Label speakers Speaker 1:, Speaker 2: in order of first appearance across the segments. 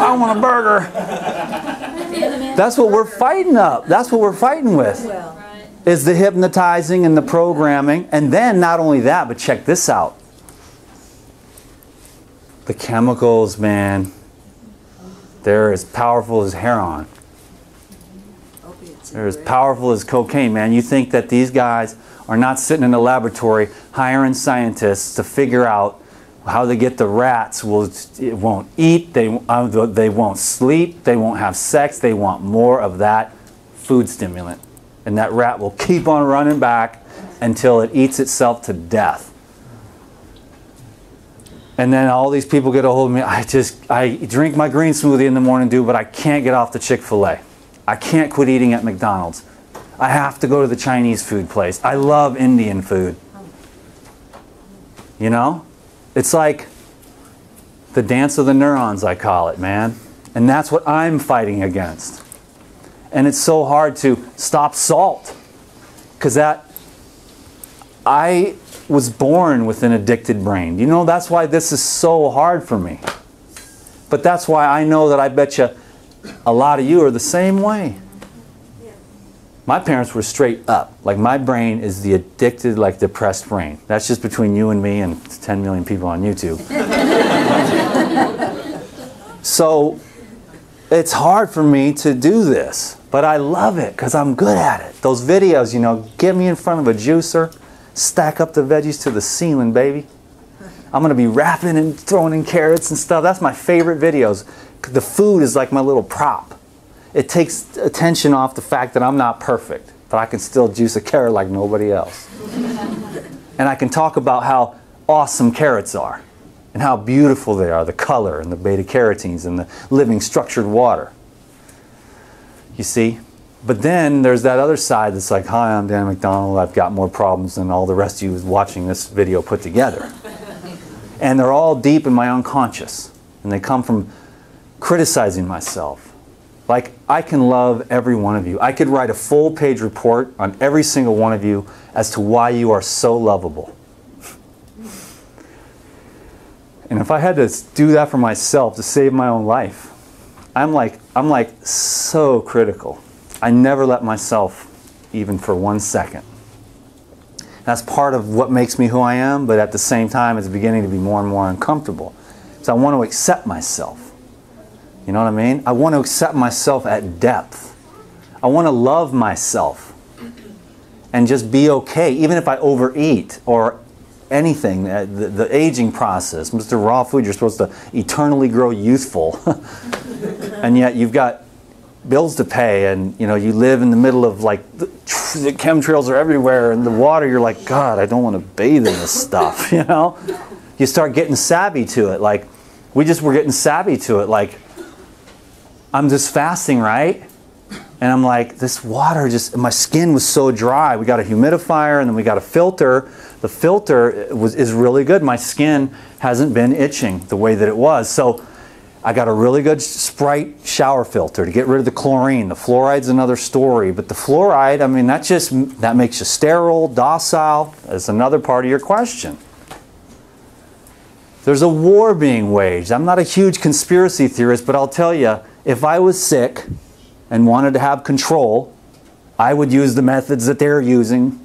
Speaker 1: I want a burger. That's what we're fighting up. That's what we're fighting with. Is the hypnotizing and the programming. And then not only that, but check this out. The chemicals, man, they're as powerful as heroin. They're as powerful as cocaine, man. You think that these guys are not sitting in a laboratory hiring scientists to figure out how they get the rats won't eat, they won't sleep, they won't have sex, they want more of that food stimulant. And that rat will keep on running back until it eats itself to death. And then all these people get a hold of me. I drink my green smoothie in the morning, dude, but I can't get off the Chick-fil-A. I can't quit eating at McDonald's. I have to go to the Chinese food place. I love Indian food. You know? It's like the dance of the neurons, I call it, man. And that's what I'm fighting against. And it's so hard to stop salt. Because I was born with an addicted brain. You know, that's why this is so hard for me. But that's why I know that I bet you a lot of you are the same way. My parents were straight up. Like, my brain is the addicted, like, depressed brain. That's just between you and me and 10 million people on YouTube. So it's hard for me to do this, but I love it because I'm good at it. Those videos, you know, get me in front of a juicer, stack up the veggies to the ceiling, baby. I'm going to be wrapping and throwing in carrots and stuff. That's my favorite videos. The food is like my little prop. It takes attention off the fact that I'm not perfect, but I can still juice a carrot like nobody else. And I can talk about how awesome carrots are and how beautiful they are, the color and the beta-carotenes and the living structured water. You see? But then there's that other side that's like, hi, I'm Dan McDonald. I've got more problems than all the rest of you watching this video put together. And they're all deep in my unconscious. And they come from criticizing myself. Like, I can love every one of you. I could write a full-page report on every single one of you as to why you are so lovable. And if I had to do that for myself to save my own life, I'm like so critical. I never let myself even for 1 second. That's part of what makes me who I am, but at the same time it's beginning to be more and more uncomfortable. So I want to accept myself. You know what I mean? I want to accept myself at depth. I want to love myself and just be okay, even if I overeat or anything. The aging process, Mr. Raw Food, you're supposed to eternally grow youthful. And yet you've got bills to pay, and you know, you live in the middle of like the chemtrails are everywhere, and the water, you're like, God, I don't want to bathe in this stuff. You know? You start getting savvy to it. Like, we're getting savvy to it. Like, I'm just fasting, right? And I'm like, this water just, my skin was so dry. We got a humidifier and then we got a filter. The filter is really good. My skin hasn't been itching the way that it was. So I got a really good Sprite shower filter to get rid of the chlorine. The fluoride's another story. But the fluoride, I mean, that makes you sterile, docile. That's another part of your question. There's a war being waged. I'm not a huge conspiracy theorist, but I'll tell you, if I was sick and wanted to have control, I would use the methods that they're using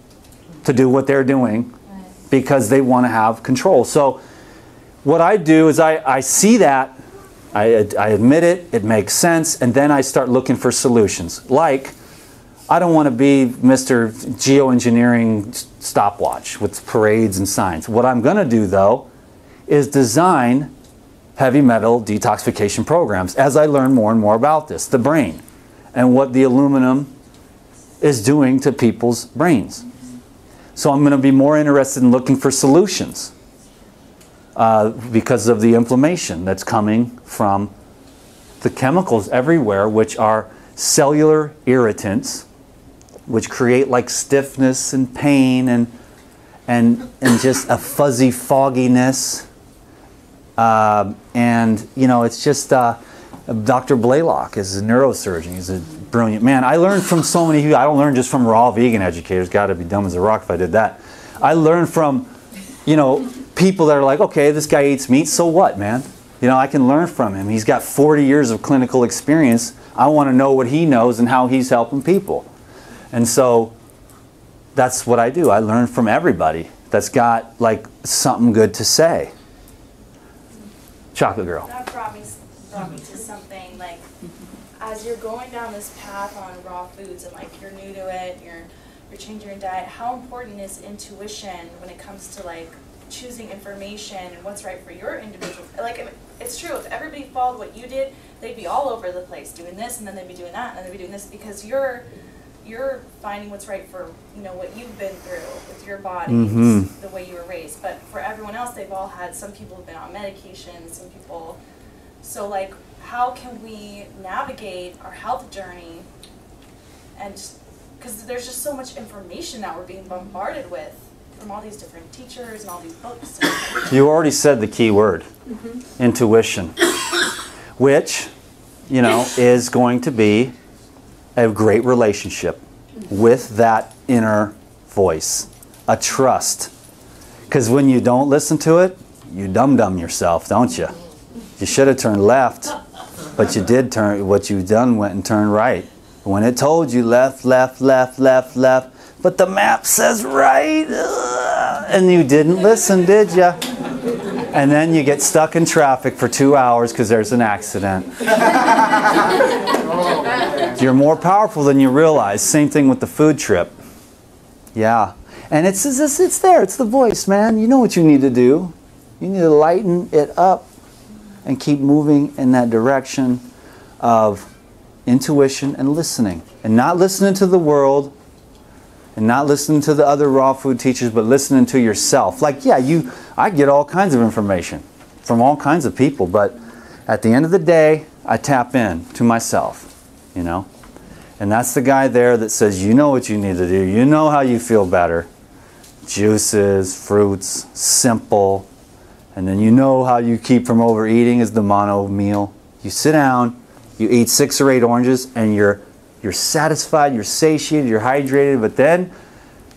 Speaker 1: to do what they're doing because they want to have control. So what I do is I see that, I admit it, it makes sense, and then I start looking for solutions. Like, I don't want to be Mr. Geoengineering stopwatch with parades and signs. What I'm going to do, though, is design heavy metal detoxification programs as I learn more and more about this, the brain, and what the aluminum is doing to people's brains. So I'm going to be more interested in looking for solutions because of the inflammation that's coming from the chemicals everywhere, which are cellular irritants, which create like stiffness and pain and just a fuzzy fogginess. And, you know, it's just Dr. Blaylock is a neurosurgeon. He's a brilliant man. I learned from so many people. I don't learn just from raw vegan educators. Got to be dumb as a rock if I did that. I learned from, you know, people that are like, okay, this guy eats meat, so what, man? You know, I can learn from him. He's got 40 years of clinical experience. I want to know what he knows and how he's helping people. And so that's what I do. I learn from everybody that's got like something good to say. Chocolate Girl.
Speaker 2: That brought me to something like, as you're going down this path on raw foods and like you're new to it, you're changing your diet, how important is intuition when it comes to like choosing information and what's right for your individual? Like, it's true, if everybody followed what you did, they'd be all over the place doing this, and then they'd be doing that, and then they'd be doing this, because you're finding what's right for, you know, what you've been through with your body, the way you were raised. But for everyone else, they've all had, some people have been on medication, some people, so like, how can we navigate our health journey? And because there's just so much information that we're being bombarded with from all these different teachers and all these books.
Speaker 1: You already said the key word, intuition, which, you know, is going to be a great relationship with that inner voice, a trust. Because when you don't listen to it, you dum-dum yourself, don't you? You should have turned left, but you did turn, what you done went and turned right. When it told you left, left, left, left, left, but the map says right, and you didn't listen, did you? And then you get stuck in traffic for 2 hours because there's an accident. You're more powerful than you realize. Same thing with the food trip. Yeah. And it's there. It's the voice, man. You know what you need to do. You need to lighten it up and keep moving in that direction of intuition and listening. And not listening to the world and not listening to the other raw food teachers, but listening to yourself. Like, yeah, I get all kinds of information from all kinds of people, but at the end of the day, I tap in to myself, you know? And that's the guy there that says, you know what you need to do. You know how you feel better. Juices, fruits, simple. And then you know how you keep from overeating is the mono meal. You sit down, you eat 6 or 8 oranges, and you're satisfied, you're satiated, you're hydrated, but then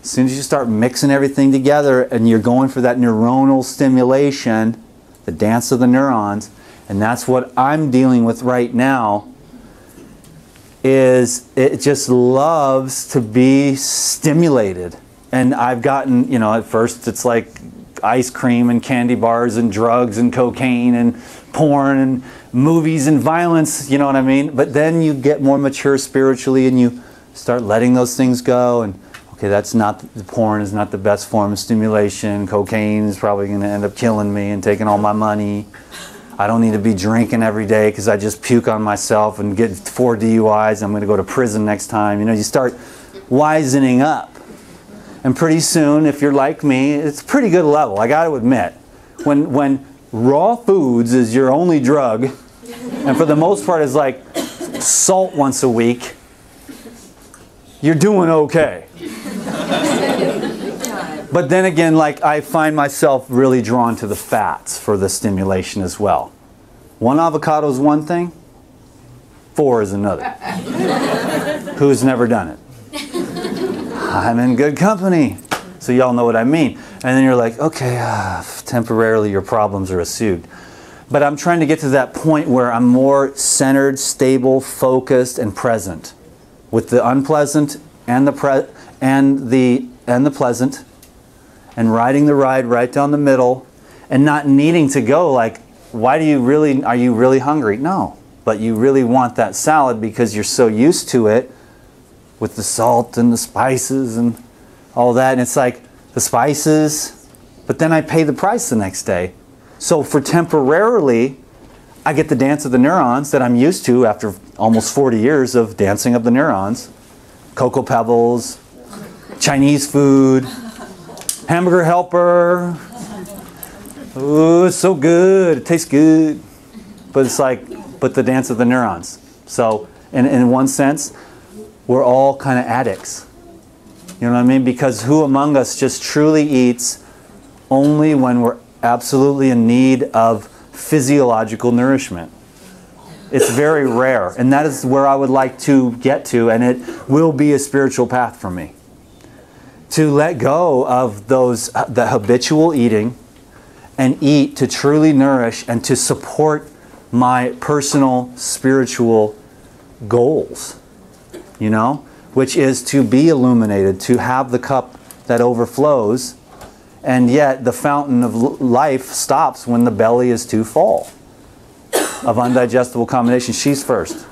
Speaker 1: as soon as you start mixing everything together and you're going for that neuronal stimulation, the dance of the neurons, and that's what I'm dealing with right now, is it just loves to be stimulated. And I've gotten, you know, at first it's like ice cream and candy bars and drugs and cocaine and porn and movies and violence, you know what I mean? But then you get more mature spiritually and you start letting those things go, and okay, that's not, the porn is not the best form of stimulation. Cocaine is probably going to end up killing me and taking all my money. I don't need to be drinking every day because I just puke on myself and get 4 DUIs. I'm going to go to prison next time. You know, you start wisening up. And pretty soon, if you're like me, it's a pretty good level, I got to admit. When raw foods is your only drug, and for the most part is like salt once a week, you're doing okay. But then again, like, I find myself really drawn to the fats for the stimulation as well. 1 avocado is one thing, 4 is another. Who's never done it? I'm in good company. So y'all know what I mean. And then you're like, okay, temporarily your problems are assuaged. But I'm trying to get to that point where I'm more centered, stable, focused, and present. With the unpleasant and the pleasant, and riding the ride right down the middle, and not needing to go like, are you really hungry? No, but you really want that salad because you're so used to it with the salt and the spices and all that, and it's like the spices, but then I pay the price the next day. So for temporarily, I get the dance of the neurons that I'm used to after almost 40 years of dancing of the neurons. Cocoa Pebbles, Chinese food, Hamburger Helper. Ooh, it's so good. It tastes good. But it's like, but the dance of the neurons. So in one sense, we're all kind of addicts. You know what I mean? Because who among us just truly eats only when we're absolutely in need of physiological nourishment? It's very rare. And that is where I would like to get to, and it will be a spiritual path for me. To let go of the habitual eating and eat to truly nourish and to support my personal spiritual goals, you know, which is to be illuminated, to have the cup that overflows, and yet the fountain of life stops when the belly is too full of undigestible combination. She's first.
Speaker 3: So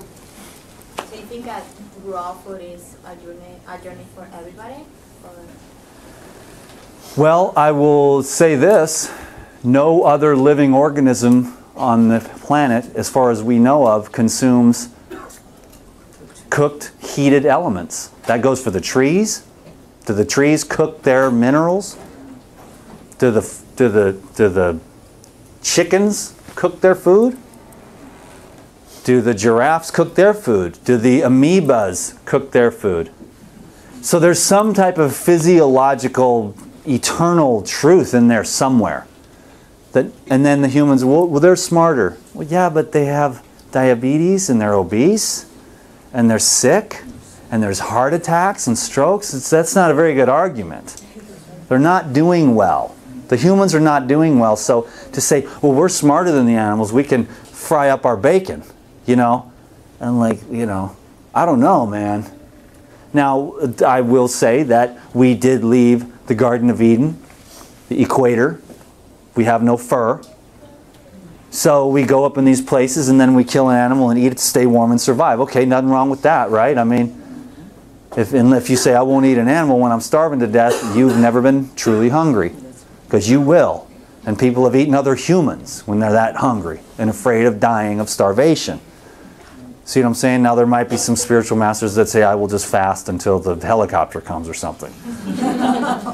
Speaker 3: you think that raw food is a journey for everybody? Or?
Speaker 1: Well, I will say this. No other living organism on the planet, as far as we know of, consumes cooked, heated elements. That goes for the trees. Do the trees cook their minerals? Do the chickens cook their food? Do the giraffes cook their food? Do the amoebas cook their food? So there's some type of physiological, eternal truth in there somewhere. And then the humans, well, they're smarter. Well, yeah, but they have diabetes and they're obese and they're sick and there's heart attacks and strokes. That's not a very good argument. They're not doing well. The humans are not doing well. So to say, well, we're smarter than the animals, we can fry up our bacon, you know? And like, you know, I don't know, man. Now, I will say that we did leave the Garden of Eden, the equator. We have no fur. So we go up in these places and then we kill an animal and eat it to stay warm and survive. Okay, nothing wrong with that, right? I mean, if you say, I won't eat an animal when I'm starving to death, you've never been truly hungry. Because you will. And people have eaten other humans when they're that hungry and afraid of dying of starvation. See what I'm saying? Now there might be some spiritual masters that say, I will just fast until the helicopter comes or something.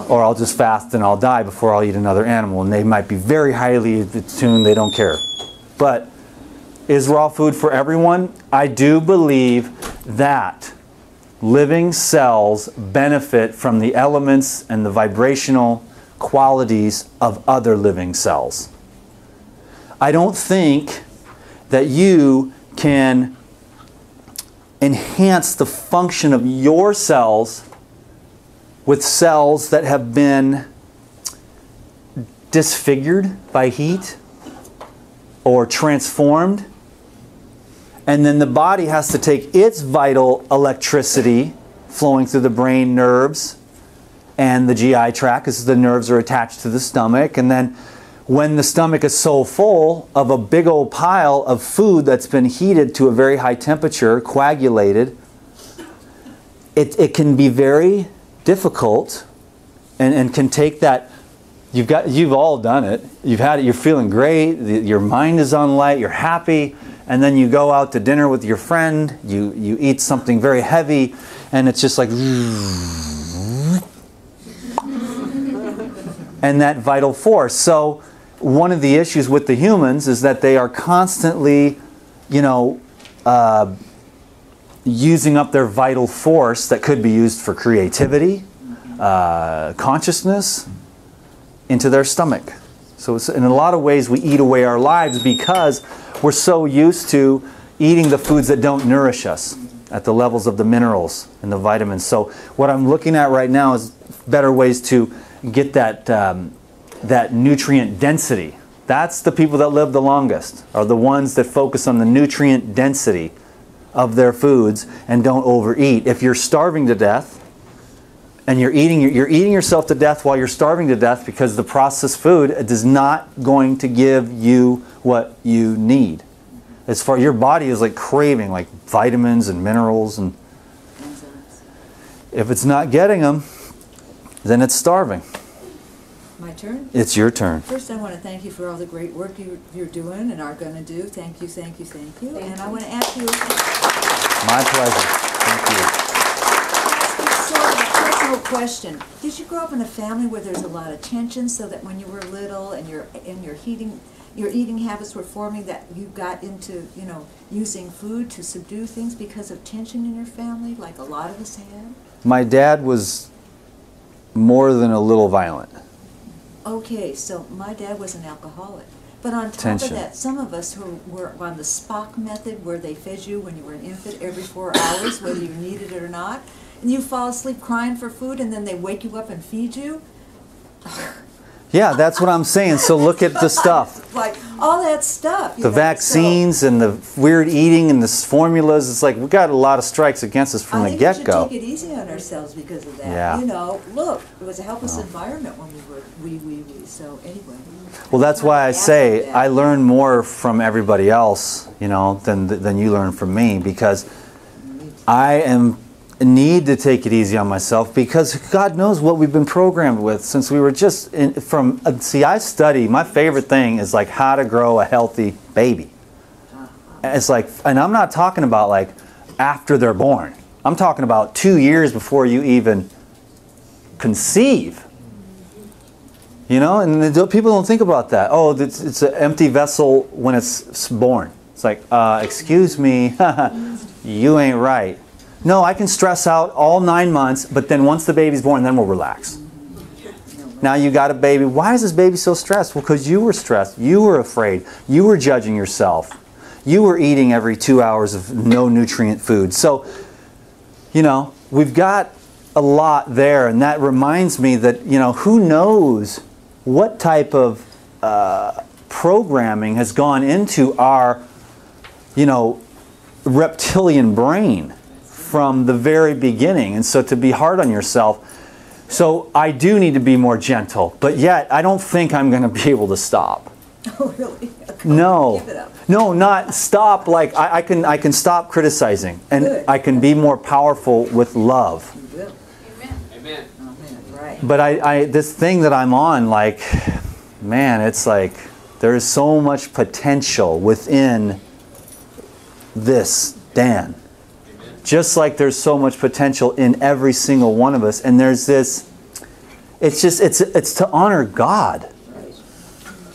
Speaker 1: Or I'll just fast and I'll die before I'll eat another animal. And they might be very highly attuned, they don't care. But is raw food for everyone? I do believe that living cells benefit from the elements and the vibrational qualities of other living cells. I don't think that you can enhance the function of your cells with cells that have been disfigured by heat or transformed, and then the body has to take its vital electricity flowing through the brain nerves and the GI tract, because the nerves are attached to the stomach, and then when the stomach is so full of a big old pile of food that's been heated to a very high temperature, coagulated, it can be very difficult and can take that. You've all done it. You've had it. You're feeling great. Your mind is on light. You're happy, and then you go out to dinner with your friend. You eat something very heavy, and it's just like. And that vital force. So one of the issues with the humans is that they are constantly, you know, using up their vital force that could be used for creativity, consciousness, into their stomach. So it's, in a lot of ways we eat away our lives because we're so used to eating the foods that don't nourish us at the levels of the minerals and the vitamins. So what I'm looking at right now is better ways to get that that nutrient density. That's the people that live the longest, are the ones that focus on the nutrient density of their foods and don't overeat. If you're starving to death and you're eating yourself to death while you're starving to death because the processed food is not going to give you what you need. As far your body is like craving like vitamins and minerals, and if it's not getting them, then it's starving.
Speaker 4: My turn?
Speaker 1: It's your turn.
Speaker 4: First, I want to thank you for all the great work you're doing and are going to do. Thank you, thank you, thank you. And I want to ask you...
Speaker 1: My pleasure. Thank you.
Speaker 4: Sort of a personal question. Did you grow up in a family where there's a lot of tension, so that when you were little and your eating habits were forming, that you got into, you know, using food to subdue things because of tension in your family, like a lot of us had?
Speaker 1: My dad was more than a little violent.
Speaker 4: Okay, so my dad was an alcoholic. But on top
Speaker 1: Tension.
Speaker 4: of that, some of us who were on the Spock method, where they fed you when you were an infant every 4 hours, whether you needed it or not, and you fall asleep crying for food, and then they wake you up and feed you.
Speaker 1: Yeah, that's what I'm saying. So look at the stuff.
Speaker 4: Like, all that stuff.
Speaker 1: The vaccines and the weird eating and the formulas. It's like we got a lot of strikes against us from the get-go.
Speaker 4: I think we should take it easy on ourselves because of that.
Speaker 1: Yeah.
Speaker 4: You know, look, it was a helpless environment when we were So anyway.
Speaker 1: Well, that's why I say
Speaker 4: that.
Speaker 1: I learn more from everybody else, you know, than you learn from me, because I need to take it easy on myself, because God knows what we've been programmed with since we were just see, I study, my favorite thing is like how to grow a healthy baby. It's like, and I'm not talking about like after they're born. I'm talking about 2 years before you even conceive. You know, and people don't think about that. Oh, it's an empty vessel when it's born. It's like, excuse me, you ain't right. No, I can stress out all 9 months, but then once the baby's born, then we'll relax. Now you got a baby. Why is this baby so stressed? Well, because you were stressed. You were afraid. You were judging yourself. You were eating every 2 hours of no nutrient food. So, you know, we've got a lot there, and that reminds me that, you know, who knows what type of programming has gone into our, you know, reptilian brain from the very beginning. And so to be hard on yourself, so I do need to be more gentle, but yet I don't think I'm going to be able to stop.
Speaker 4: Oh, really?
Speaker 1: No,
Speaker 4: Give it up.
Speaker 1: no, not stop. Like I can stop criticizing, and
Speaker 4: Good.
Speaker 1: I can be more powerful with love.
Speaker 4: You will.
Speaker 3: Amen.
Speaker 4: Amen. Right.
Speaker 1: But this thing that I'm on, like, man, it's like there is so much potential within this Dan. Just like there's so much potential in every single one of us, and there's this. It's just it's to honor God.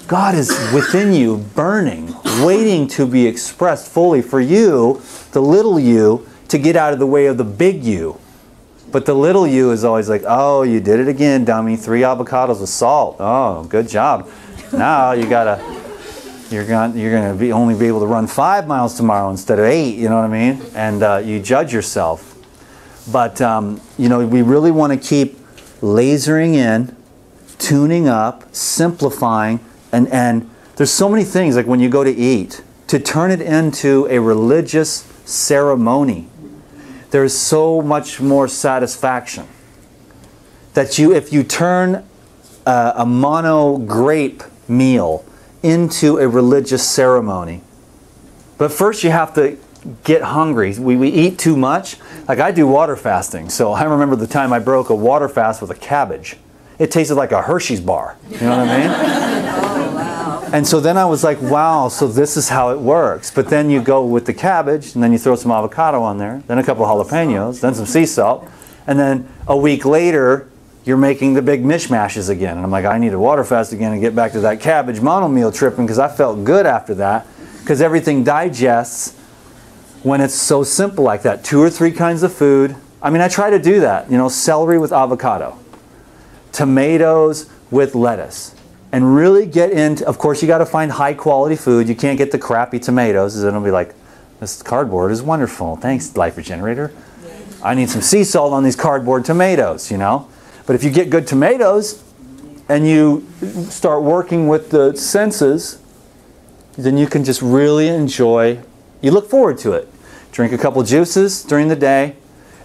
Speaker 1: God is within you, burning, waiting to be expressed fully for you, the little you, to get out of the way of the big you. But the little you is always like, oh, you did it again, dummy. 3 avocados with salt. Oh, good job. Now you're gonna only be able to run 5 miles tomorrow instead of 8. You know what I mean? And you judge yourself. But you know, we really want to keep lasering in, tuning up, simplifying. And there's so many things, like when you go to eat, to turn it into a religious ceremony. There's so much more satisfaction. That if you turn a mono grape meal into a religious ceremony. But first you have to get hungry. We eat too much. Like I do water fasting. So I remember the time I broke a water fast with a cabbage. It tasted like a Hershey's bar. You know what I mean? And so then I was like, wow, so this is how it works. But then you go with the cabbage, and then you throw some avocado on there, then a couple of jalapenos, then some sea salt, and then a week later, you're making the big mishmashes again. And I'm like, I need a water fast again and get back to that cabbage mono meal tripping, because I felt good after that, because everything digests when it's so simple like that. 2 or 3 kinds of food. I mean, I try to do that. You know, celery with avocado, tomatoes with lettuce. And really get into, of course, you got to find high quality food. You can't get the crappy tomatoes, and it'll be like, this cardboard is wonderful. Thanks, Life Regenerator. I need some sea salt on these cardboard tomatoes, you know. But if you get good tomatoes and you start working with the senses, then you can just really enjoy, you look forward to it. Drink a couple juices during the day,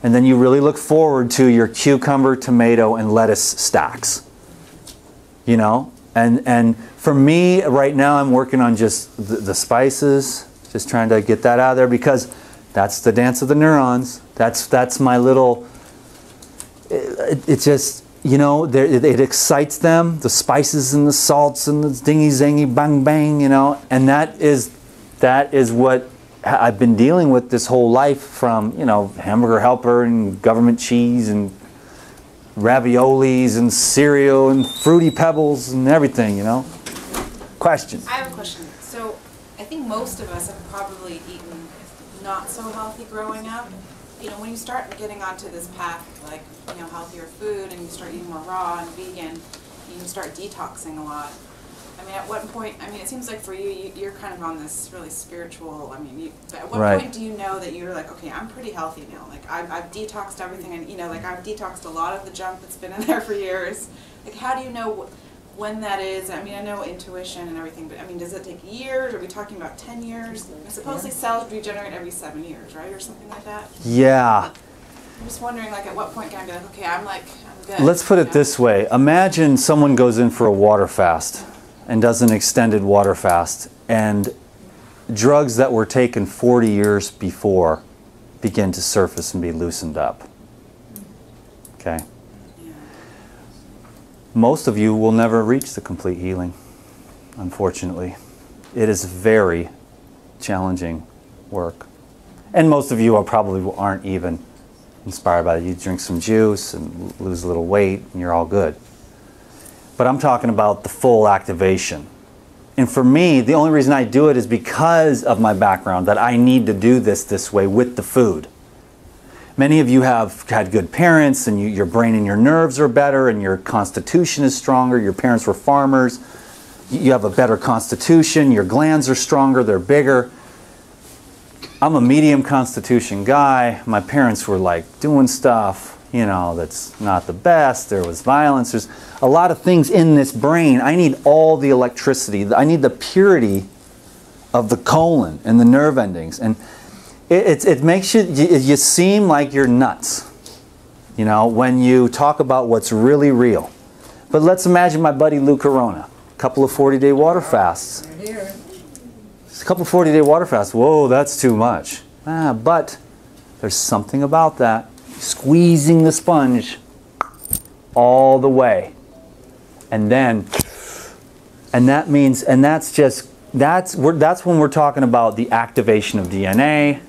Speaker 1: and then you really look forward to your cucumber, tomato, and lettuce stacks. You know? And for me, right now, I'm working on just the spices, just trying to get that out of there, because that's the dance of the neurons. That's my little, it just, you know, it excites them, the spices and the salts and the dingy zangy bang bang, you know, and that is what I've been dealing with this whole life, from, you know, Hamburger Helper and government cheese and raviolis and cereal and Fruity Pebbles and everything, you know. Question.
Speaker 5: I have a question. So I think most of us have probably eaten not so healthy growing up. You know, when you start getting onto this path, like, you know, healthier food, and you start eating more raw and vegan, you start detoxing a lot. I mean, at what point, I mean, it seems like for you, you're kind of on this really spiritual, I mean, at what point do you know that you're like, okay, I'm pretty healthy now? Like, I've detoxed everything, and, you know, like, I've detoxed a lot of the junk that's been in there for years. Like, how do you know when that is. I mean, I know intuition and everything, but I mean, does it take years? Are we talking about 10 years? And supposedly cells regenerate every 7 years, right, or something like that?
Speaker 1: Yeah.
Speaker 5: I'm just wondering, like, at what point can I be like, okay, I'm good.
Speaker 1: Let's put it this way. Imagine someone goes in for a water fast and does an extended water fast, and drugs that were taken 40 years before begin to surface and be loosened up. Okay? Most of you will never reach the complete healing, unfortunately. It is very challenging work. And most of you aren't even inspired by it. You drink some juice and lose a little weight and you're all good. But I'm talking about the full activation. And for me, the only reason I do it is because of my background, that I need to do this way with the food. Many of you have had good parents, and your brain and your nerves are better, and your constitution is stronger. Your parents were farmers. You have a better constitution. Your glands are stronger. They're bigger. I'm a medium constitution guy. My parents were like doing stuff, you know, that's not the best. There was violence. There's a lot of things in this brain. I need all the electricity. I need the purity of the colon and the nerve endings. And it makes you seem like you're nuts, you know, when you talk about what's really real. But let's imagine my buddy Lou Corona, a couple of 40-day water fasts. A couple of 40-day water fasts. Whoa, that's too much. But there's something about that. Squeezing the sponge all the way. And then, and that means, and that's when we're talking about the activation of DNA,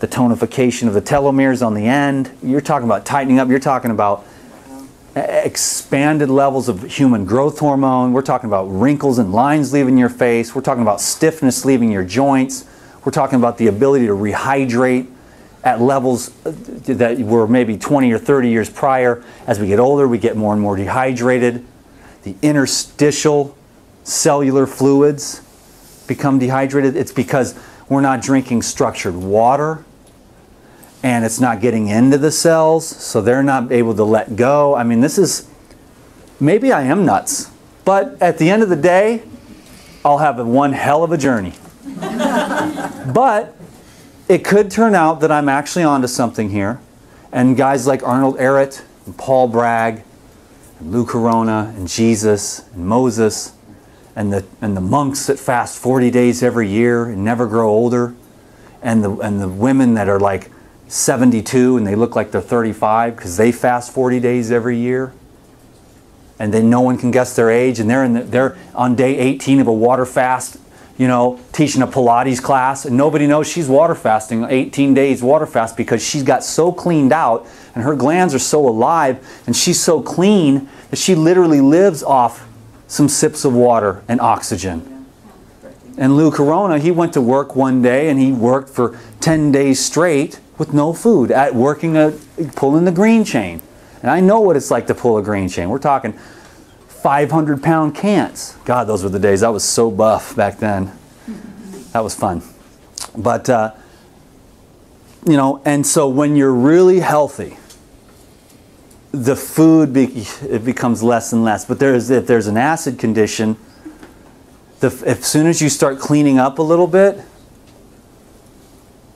Speaker 1: the tonification of the telomeres on the end. You're talking about tightening up. You're talking about expanded levels of human growth hormone. We're talking about wrinkles and lines leaving your face. We're talking about stiffness leaving your joints. We're talking about the ability to rehydrate at levels that were maybe 20 or 30 years prior. As we get older, we get more and more dehydrated. The interstitial cellular fluids become dehydrated. It's because we're not drinking structured water, and it's not getting into the cells, so they're not able to let go. I mean, this is, maybe I am nuts, but at the end of the day, I'll have one hell of a journey. But it could turn out that I'm actually onto something here, and guys like Arnold Ehret, and Paul Bragg, and Lou Corona, and Jesus, and Moses, and the monks that fast 40 days every year and never grow older, and the women that are like 72 and they look like they're 35 because they fast 40 days every year, and then no one can guess their age, and they're on day 18 of a water fast, you know, teaching a Pilates class, and nobody knows she's water fasting 18 days water fast because she's got so cleaned out and her glands are so alive and she's so clean that she literally lives off some sips of water and oxygen. And Lou Corona, he went to work one day and he worked for 10 days straight with no food, pulling the green chain. And I know what it's like to pull a green chain. We're talking 500-pound cants. God, those were the days. I was so buff back then. That was fun. But, you know, and so when you're really healthy, the food it becomes less and less. But if there's an acid condition, as soon as you start cleaning up a little bit,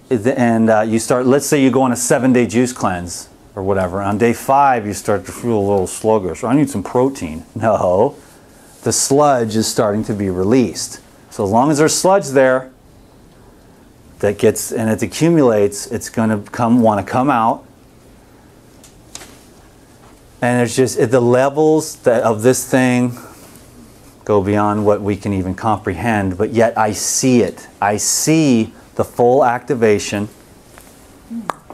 Speaker 1: and you start, let's say you go on a 7-day juice cleanse or whatever, on day 5 you start to feel a little sluggish. I need some protein. No, the sludge is starting to be released. So as long as there's sludge there, that gets, and it accumulates, it's going to want to come out. And it's just, the levels of this thing go beyond what we can even comprehend, but yet I see it. I see the full activation,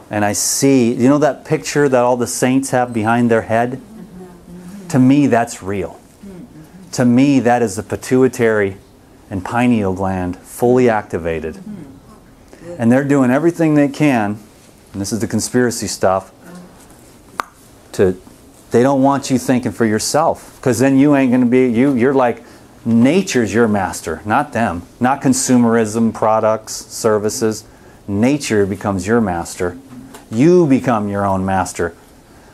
Speaker 1: and I see, you know that picture that all the saints have behind their head? To me, that's real. To me, that is the pituitary and pineal gland fully activated. And they're doing everything they can, and this is the conspiracy stuff, they don't want you thinking for yourself, because then you ain't going to be, you're like, nature's your master, not them. Not consumerism, products, services. Nature becomes your master. You become your own master.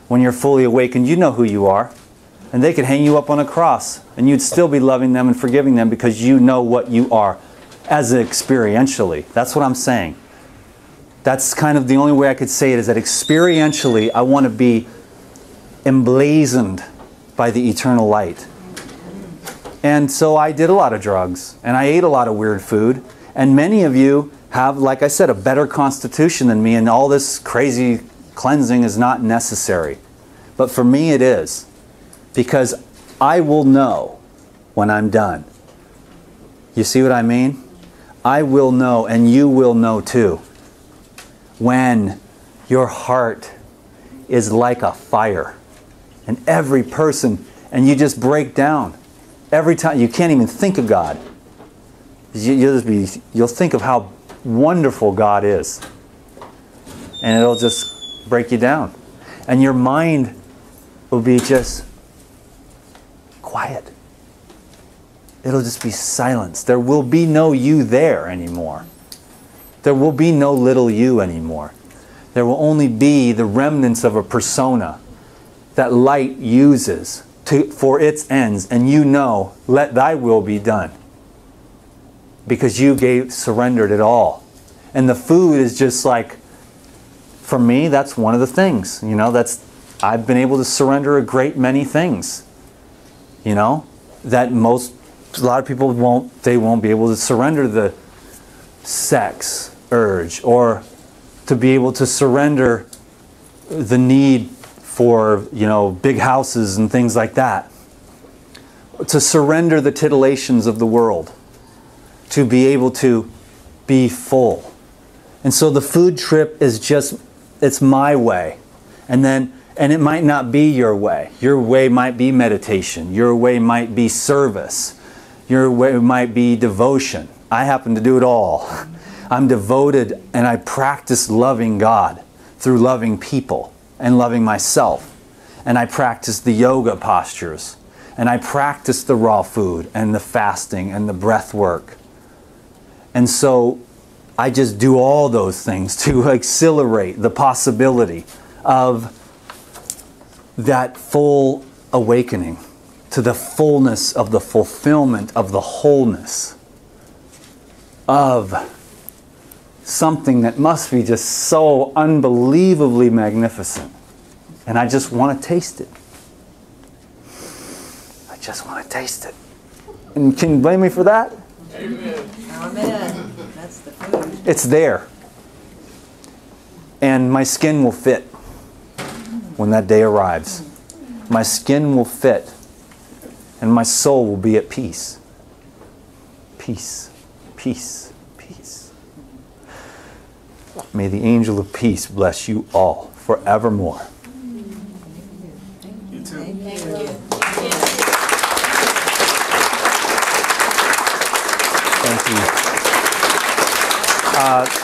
Speaker 1: When you're fully awakened, you know who you are. And they could hang you up on a cross, and you'd still be loving them and forgiving them because you know what you are as experientially. That's what I'm saying. That's kind of the only way I could say it, is that experientially I want to be emblazoned by the eternal light. And so I did a lot of drugs, and I ate a lot of weird food, and many of you have, like I said, a better constitution than me, and all this crazy cleansing is not necessary. But for me it is, because I will know when I'm done. You see what I mean? I will know, and you will know too, when your heart is like a fire, and every person, and you just break down. Every time, you can't even think of God. You'll think of how wonderful God is. And it'll just break you down. And your mind will be just quiet. It'll just be silence. There will be no you there anymore. There will be no little you anymore. There will only be the remnants of a persona that light uses for its ends, and you know, let thy will be done. Because you surrendered it all. And the food is just like, for me, that's one of the things. You know, I've been able to surrender a great many things. You know, that a lot of people won't be able to surrender the sex urge, or to be able to surrender the need for, you know, big houses and things like that. To surrender the titillations of the world. To be able to be full. And so the food trip is just, it's my way. And it might not be your way. Your way might be meditation. Your way might be service. Your way might be devotion. I happen to do it all. I'm devoted, and I practice loving God through loving people and loving myself. And I practice the yoga postures. And I practice the raw food and the fasting and the breath work. And so I just do all those things to accelerate the possibility of that full awakening to the fullness of the fulfillment of the wholeness of something that must be just so unbelievably magnificent. And I just want to taste it. I just want to taste it. And can you blame me for that?
Speaker 4: Amen. That's the food.
Speaker 1: It's there. And my skin will fit when that day arrives. My skin will fit. And my soul will be at peace. Peace. Peace. Peace. May the angel of peace bless you all forevermore.
Speaker 6: You too.
Speaker 4: Thank you.
Speaker 1: Thank you.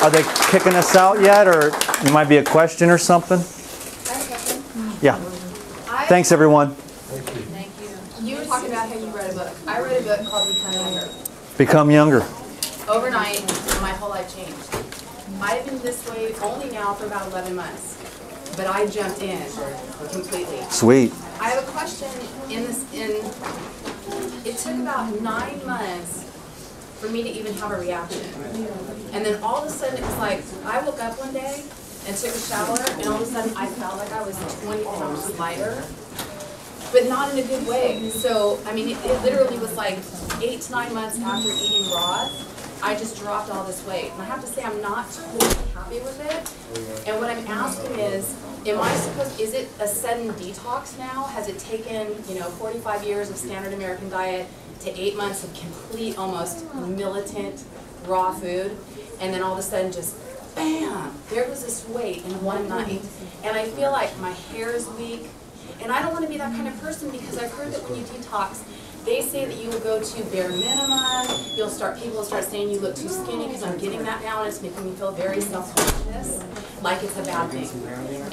Speaker 1: Are they kicking us out yet, or there might be a question or something? Yeah. Thanks, everyone.
Speaker 7: Thank you. You were talking about how you read a book. I read a book called Become Younger.
Speaker 1: Become younger.
Speaker 7: Overnight, my whole life changed. I've been this way only now for about 11 months, but I jumped in completely.
Speaker 1: Sweet.
Speaker 7: I have a question it took about 9 months for me to even have a reaction. And then all of a sudden it was like, I woke up one day and took a shower, and all of a sudden I felt like I was 20 pounds lighter, but not in a good way. So, I mean, it literally was like 8 to 9 months after eating raw, I just dropped all this weight. And I have to say, I'm not totally happy with it. And what I'm asking is it a sudden detox now? Has it taken, 45 years of standard American diet to 8 months of complete, almost militant raw food, and then all of a sudden just bam, there was this weight in one night, and I feel like my hair is weak, and I don't want to be that kind of person, because I've heard that when you detox, they say that you will go to bare minimum, people will start saying you look too skinny, because I'm getting that now, and it's making me feel very self-conscious, like it's a bad thing.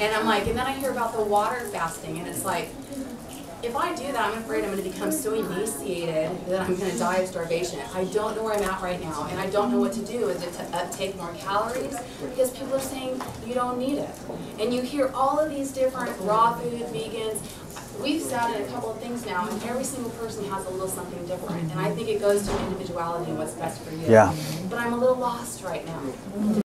Speaker 7: And I'm like, and then I hear about the water fasting, and it's like, if I do that, I'm afraid I'm going to become so emaciated that I'm going to die of starvation. I don't know where I'm at right now, and I don't know what to do. Is it to uptake more calories? Because people are saying you don't need it. And you hear all of these different raw food, vegans. we've sat in a couple of things now, and every single person has a little something different. And I think it goes to individuality and what's best for you.
Speaker 1: Yeah.
Speaker 7: But I'm a little lost right now.